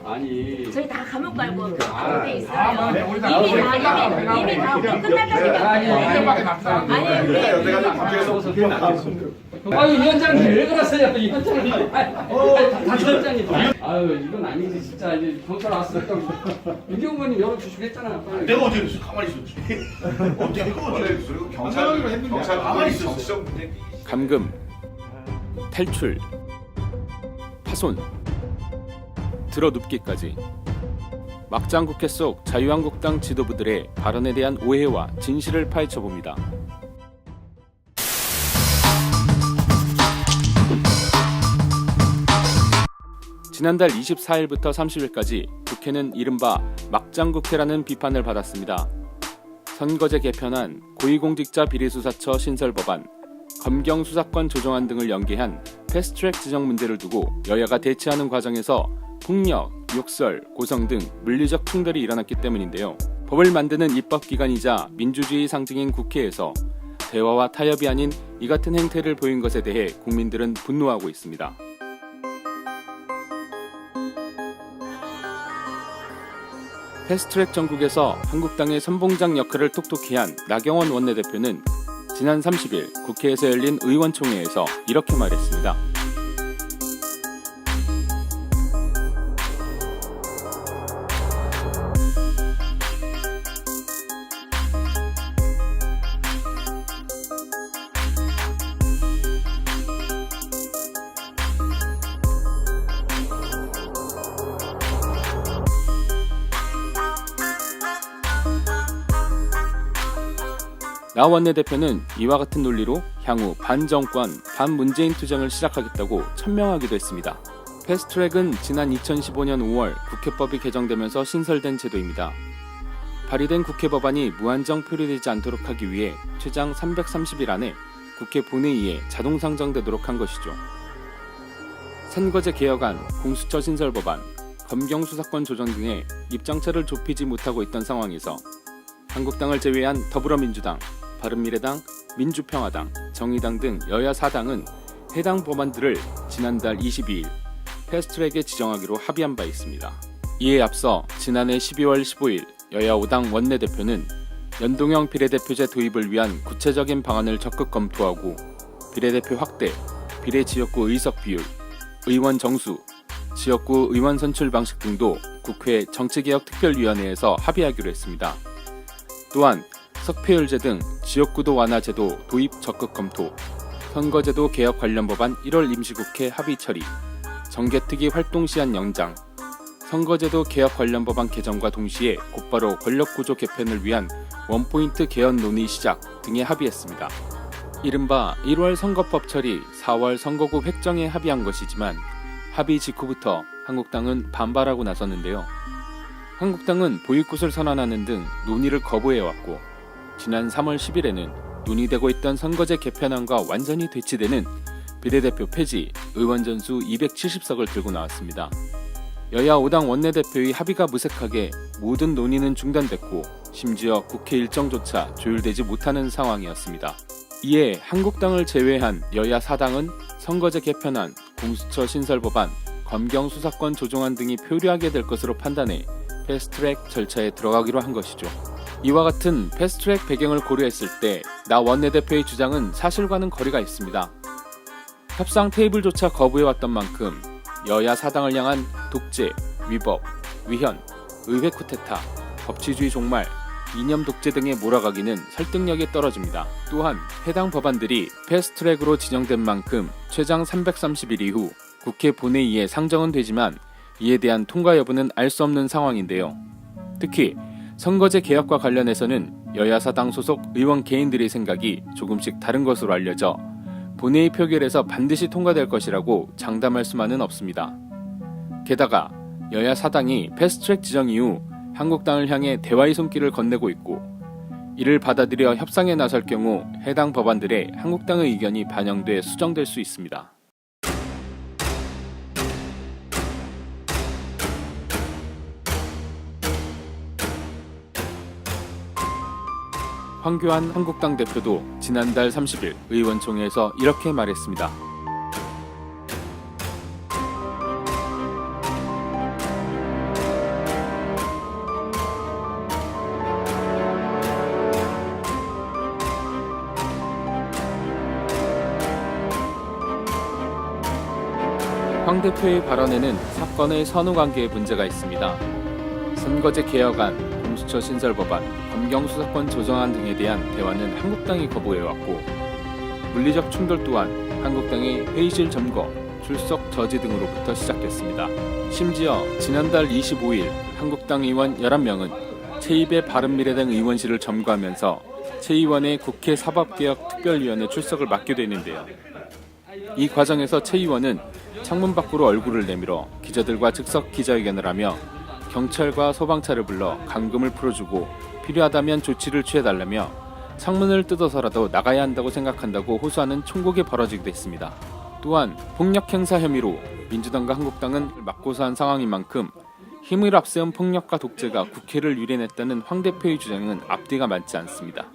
아니 저희 다 감옥 갈고 그 가운데 있어요. 네, 이미 다 끝날 때까지 아유 위원장님 왜 그러세요? 위원장님 위원장님 아유 이건 아니지 진짜 이제 경찰 왔어요. 윤경관님 열어주시겠잖아. 내가 어제 가만히 있었지. 어제 이거 어제 경찰 가만히 있었어. 정치적 문제. 감금, 탈출, 파손, 들어눕기까지 막장 국회 속 자유한국당 지도부들의 발언에 대한 오해와 진실을 파헤쳐봅니다. 지난달 24일부터 30일까지 국회는 이른바 막장국회라는 비판을 받았습니다. 선거제 개편안, 고위공직자 비리수사처 신설법안, 검경수사권 조정안 등을 연계한 패스트트랙 지정 문제를 두고 여야가 대치하는 과정에서 폭력, 욕설, 고성 등 물리적 충돌이 일어났기 때문인데요. 법을 만드는 입법기관이자 민주주의 상징인 국회에서 대화와 타협이 아닌 이 같은 행태를 보인 것에 대해 국민들은 분노하고 있습니다. 패스트트랙 정국에서 한국당의 선봉장 역할을 톡톡히 한 나경원 원내대표는 지난 30일 국회에서 열린 의원총회에서 이렇게 말했습니다. 나 원내대표는 이와 같은 논리로 향후 반정권, 반문재인 투쟁을 시작하겠다고 천명하기도 했습니다. 패스트트랙은 지난 2015년 5월 국회법이 개정되면서 신설된 제도입니다. 발의된 국회 법안이 무한정 표류되지 않도록 하기 위해 최장 330일 안에 국회 본회의에 자동 상정되도록 한 것이죠. 선거제 개혁안, 공수처 신설 법안, 검경수사권 조정 등의 입장차를 좁히지 못하고 있던 상황에서 한국당을 제외한 더불어민주당, 바른미래당, 민주평화당, 정의당 등 여야 4당은 해당 법안들을 지난달 22일 패스트트랙에 지정하기로 합의한 바 있습니다. 이에 앞서 지난해 12월 15일 여야 5당 원내대표는 연동형 비례대표제 도입을 위한 구체적인 방안을 적극 검토하고 비례대표 확대, 비례지역구 의석 비율, 의원 정수, 지역구 의원 선출 방식 등도 국회 정치개혁특별위원회에서 합의하기로 했습니다. 또한 석패율제 등 지역구도 완화 제도 도입 적극 검토, 선거제도 개혁 관련 법안 1월 임시국회 합의 처리, 정개특위 활동 시한 연장, 선거제도 개혁 관련 법안 개정과 동시에 곧바로 권력구조 개편을 위한 원포인트 개헌 논의 시작 등에 합의했습니다. 이른바 1월 선거법 처리, 4월 선거구 획정에 합의한 것이지만 합의 직후부터 한국당은 반발하고 나섰는데요. 한국당은 보이콧을 선언하는 등 논의를 거부해왔고 지난 3월 10일에는 논의되고 있던 선거제 개편안과 완전히 대치되는 비례대표 폐지, 의원 전수 270석을 들고 나왔습니다. 여야 5당 원내대표의 합의가 무색하게 모든 논의는 중단됐고 심지어 국회 일정조차 조율되지 못하는 상황이었습니다. 이에 한국당을 제외한 여야 4당은 선거제 개편안, 공수처 신설법안, 검경수사권 조정안 등이 표류하게 될 것으로 판단해 패스트트랙 절차에 들어가기로 한 것이죠. 이와 같은 패스트트랙 배경을 고려했을 때 나 원내대표의 주장은 사실과는 거리가 있습니다. 협상 테이블조차 거부해왔던 만큼 여야 사당을 향한 독재, 위법, 위헌, 의회 쿠데타, 법치주의 종말, 이념 독재 등에 몰아가기는 설득력이 떨어집니다. 또한 해당 법안들이 패스트트랙으로 지정된 만큼 최장 330일 이후 국회 본회의에 상정은 되지만 이에 대한 통과 여부는 알 수 없는 상황인데요. 특히 선거제 개혁과 관련해서는 여야 사당 소속 의원 개인들의 생각이 조금씩 다른 것으로 알려져 본회의 표결에서 반드시 통과될 것이라고 장담할 수만은 없습니다. 게다가 여야 사당이 패스트트랙 지정 이후 한국당을 향해 대화의 손길을 건네고 있고 이를 받아들여 협상에 나설 경우 해당 법안들에 한국당의 의견이 반영돼 수정될 수 있습니다. 황교안 한국당 대표도 지난달 30일 의원총회에서 이렇게 말했습니다. 황 대표의 발언에는 사건의 선후관계에 문제가 있습니다. 선거제 개혁안, 공수처 신설법안, 검경 수사권 조정안 등에 대한 대화는 한국당이 거부해왔고 물리적 충돌 또한 한국당의 회의실 점거, 출석 저지 등으로부터 시작됐습니다. 심지어 지난달 25일 한국당 의원 11명은 최입의 바른미래당 의원실을 점거하면서 최 의원의 국회 사법개혁특별위원회 출석을 맡게 되는데요. 이 과정에서 최 의원은 창문 밖으로 얼굴을 내밀어 기자들과 즉석 기자회견을 하며 경찰과 소방차를 불러 감금을 풀어주고 필요하다면 조치를 취해달라며 창문을 뜯어서라도 나가야 한다고 생각한다고 호소하는 총국이 벌어지기도 했습니다. 또한 폭력 행사 혐의로 민주당과 한국당은 맞고서한 상황인 만큼 힘을 앞세운 폭력과 독재가 국회를 유린했다는 황 대표의 주장은 앞뒤가 맞지 않습니다.